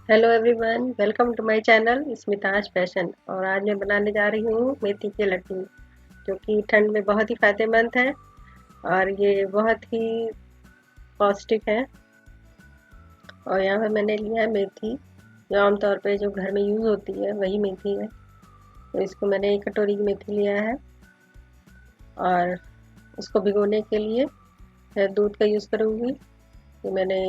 Hello everyone, welcome to my channel Smita's fashion. और आज मैं बनाने जा रही हूँ मेथी के लड्डू, जो कि ठंड में बहुत ही फायदेमंद है और ये बहुत ही पौष्टिक है। और यहाँ पे मैंने लिया है मेथी, जो आमतौर पे जो घर में यूज़ होती है वही मेथी है। तो इसको मैंने 1 कटोरी की मेथी लिया है और इसको भिगोने के लिए मैं दूध का यूज़ करूँगी। तो मैंने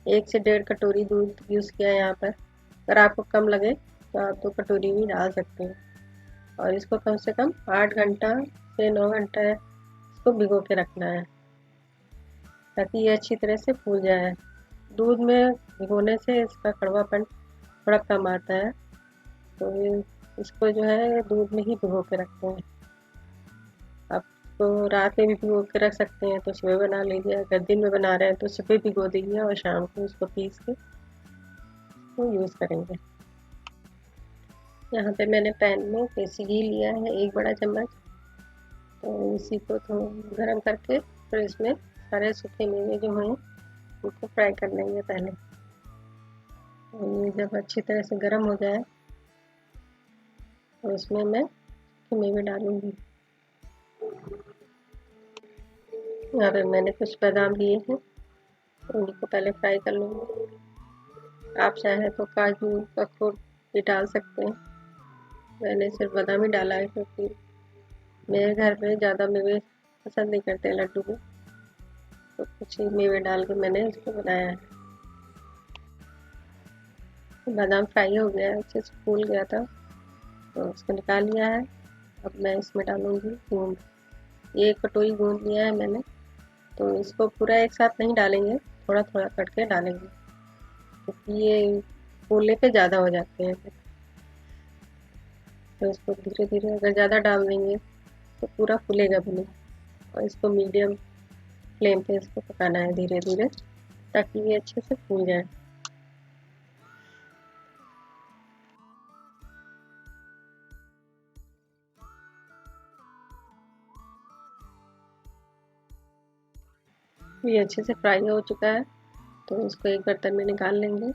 1 से 1.5 कटोरी दूध यूज़ किया है यहाँ पर। अगर आपको कम लगे तो आप 2 कटोरी भी डाल सकते हैं। और इसको कम से कम 8 घंटा से 9 घंटा इसको भिगो के रखना है, ताकि ये अच्छी तरह से फूल जाए। दूध में भिगोने से इसका कड़वापन थोड़ा कम आता है। तो ये इसको जो है दूध में ही भिगो के रखते हैं। आप तो रात में भी भिगो के रख सकते हैं, तो सुबह बना लीजिए। अगर दिन में बना रहे हैं तो सुबह भिगो दीजिए और शाम को इसको पीस के तो यूज़ करेंगे। यहाँ पे मैंने पैन में देसी घी लिया है 1 बड़ा चम्मच। तो इसी को थोड़ा गरम करके फिर इसमें सारे सूखे मेवे जो हैं उनको फ्राई कर लेंगे पहले। तो ये जब अच्छी तरह से गरम हो जाए तो इसमें मैं सूखे मेवे डालूंगी। यहाँ पे मैंने कुछ बादाम लिए हैं, तो उनको पहले फ्राई कर लूँगी। आप चाहे तो काजू अखरोट भी डाल सकते हैं। मैंने सिर्फ बादाम ही डाला है, क्योंकि मेरे घर में ज़्यादा मेवे पसंद नहीं करते लड्डू में। तो कुछ ही मेवे डाल के मैंने इसको बनाया है। बादाम फ्राई हो गया है, अच्छे से फूल गया था, तो उसको निकाल लिया है। अब मैं इसमें डालूंगी गूंद। ये 1 कटोरी गूंद लिया है मैंने। तो इसको पूरा एक साथ नहीं डालेंगे, थोड़ा थोड़ा करके डालेंगे, क्योंकि ये फूलने पे ज़्यादा हो जाते हैं। तो इसको धीरे धीरे अगर ज़्यादा डाल देंगे तो पूरा फूलेगा भी नहीं। और इसको मीडियम फ्लेम पे इसको पकाना है धीरे धीरे, ताकि ये अच्छे से फूल जाए। ये अच्छे से फ्राई हो चुका है, तो इसको एक बर्तन में निकाल लेंगे।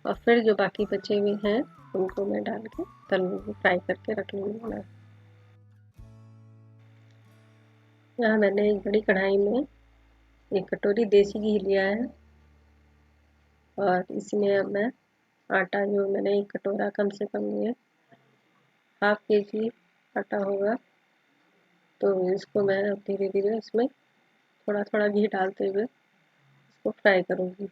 और फिर जो बाकी बचे हुए हैं उनको मैं डाल के तल लूँगी, फ्राई करके रख लूँगी मैं। यहाँ मैंने एक बड़ी कढ़ाई में 1 कटोरी देसी घी लिया है और इसमें अब मैं आटा, जो मैंने 1 कटोरा कम से कम ये ½ kg आटा होगा, तो इसको मैं अब धीरे धीरे इसमें थोड़ा थोड़ा घी डालते हुए इसको फ्राई करूँगी।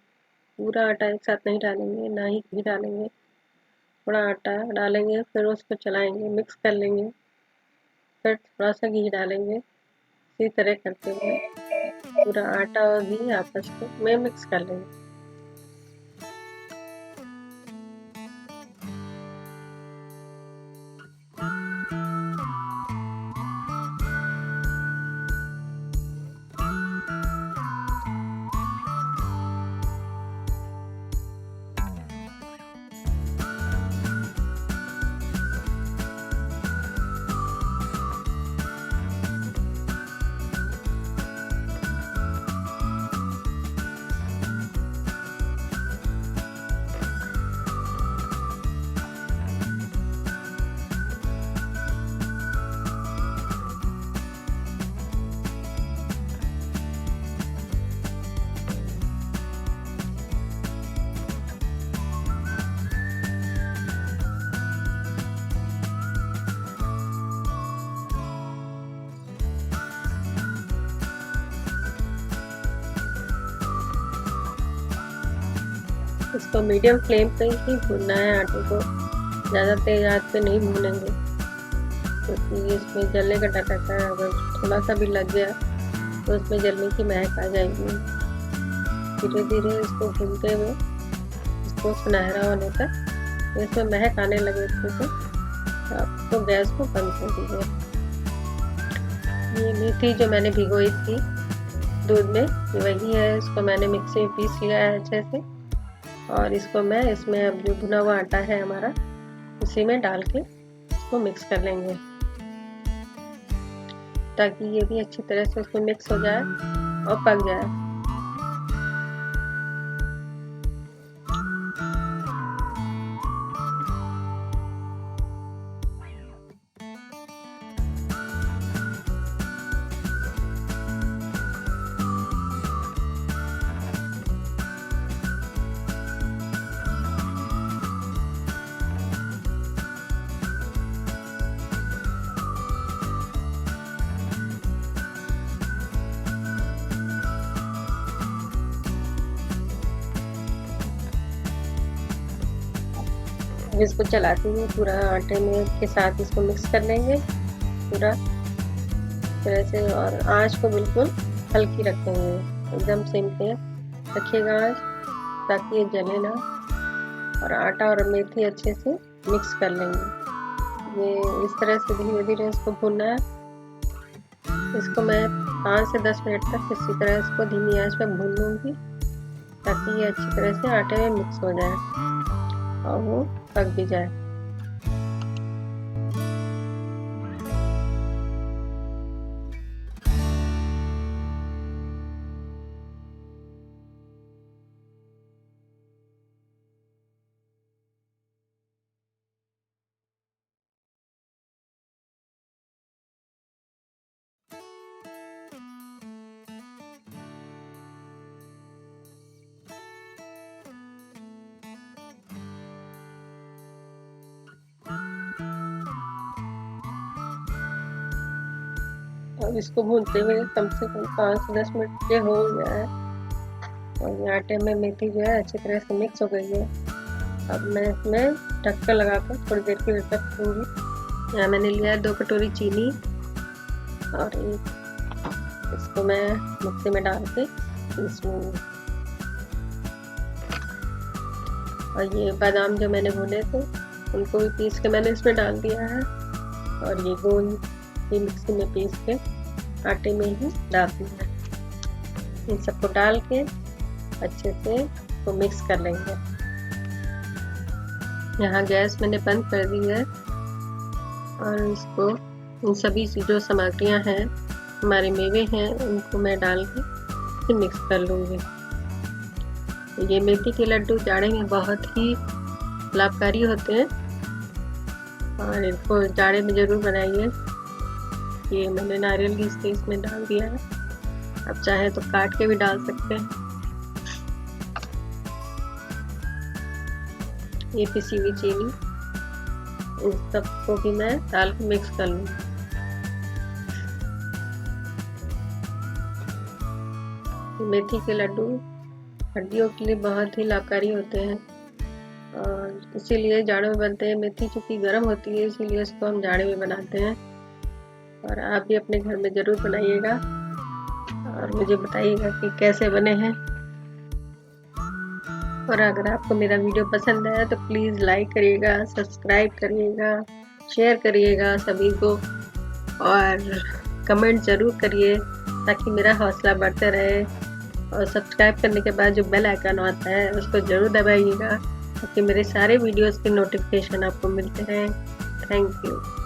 पूरा आटा एक साथ नहीं डालेंगे, ना ही घी डालेंगे। थोड़ा आटा डालेंगे, फिर उसको चलाएंगे, मिक्स कर लेंगे, फिर थोड़ा सा घी डालेंगे। इसी तरह करते हुए पूरा आटा और घी आपस में मिक्स कर लेंगे। इसको मीडियम फ्लेम पे ही भूनना है आटे को, ज़्यादा तेज आंच पे नहीं भूनेंगे, क्योंकि इसमें जलने का डर रहता है। अगर थोड़ा सा भी लग गया तो उसमें जलने की महक आ जाएगी। धीरे धीरे इसको भूनते हुए इसको सुनहरा होने तक, तो इसमें महक आने लगे अच्छे से, तो गैस को बंद कर दीजिए। ये मेथी जो मैंने भिगोई थी दूध में, ये वही है। इसको मैंने मिक्सी में पीस लिया है अच्छे से, और इसको मैं इसमें अब जो भुना हुआ आटा है हमारा, उसी में डाल के इसको मिक्स कर लेंगे, ताकि ये भी अच्छी तरह से उसमें मिक्स हो जाए और पक जाए। अब इसको चलाते हुए पूरा आटे में के साथ इसको मिक्स कर लेंगे पूरा तरह से, और आँच को बिल्कुल हल्की रखेंगे, एकदम सिम पे रखिएगा आँच, ताकि ये जले ना। और आटा और मेथी अच्छे से मिक्स कर लेंगे। ये इस तरह से धीरे धीरे इसको भूनना है। इसको मैं 5 से 10 मिनट तक इसी तरह इसको धीमी आंच पे भून लूँगी, ताकि ये अच्छी तरह से आटे में मिक्स हो जाए और वो पक भी जाए। और इसको भूनते हुए कम से कम 5 से 10 मिनट ये हो गया है, और ये आटे में मेथी जो है अच्छी तरह से मिक्स हो गई है। अब मैं इसमें ढक्कन लगाकर थोड़ी देर के लिए रखूँगी। यहाँ मैंने लिया है 2 कटोरी चीनी, और इसको मैं मिक्सी में डाल के पीस लूँगी। और ये बादाम जो मैंने भुने थे उनको भी पीस के मैंने इसमें डाल दिया है, और ये गोंद भी मिक्सी में पीस के आटे में ही डाल दिया है। इन सबको डाल के अच्छे से इसको मिक्स कर लेंगे। यहाँ गैस मैंने बंद कर दी है, और इसको इन सभी जो सामग्रियाँ हैं, हमारे मेवे हैं, उनको मैं डाल के मिक्स कर लूँगी। ये मेथी के लड्डू जाड़े में बहुत ही लाभकारी होते हैं, और इनको जाड़े में ज़रूर बनाइए। ये मैंने नारियल की इसे इसमें डाल दिया है, आप चाहे तो काट के भी डाल सकते हैं। ये पिसी हुई चीनी, इन सबको भी मैं डाल के मिक्स कर लूँगी। मेथी के लड्डू हड्डियों के लिए बहुत ही लाभकारी होते हैं, और इसीलिए जाड़े में बनते हैं। मेथी चूँकि गर्म होती है, इसीलिए इसको हम जाड़े में बनाते हैं। और आप भी अपने घर में ज़रूर बनाइएगा और मुझे बताइएगा कि कैसे बने हैं। और अगर आपको मेरा वीडियो पसंद आया तो प्लीज़ लाइक करिएगा, सब्सक्राइब करिएगा, शेयर करिएगा सभी को, और कमेंट ज़रूर करिए ताकि मेरा हौसला बढ़ते रहे। और सब्सक्राइब करने के बाद जो बेल आइकन आता है उसको ज़रूर दबाइएगा, ताकि मेरे सारे वीडियोज़ के नोटिफिकेशन आपको मिलते रहें। Thank you.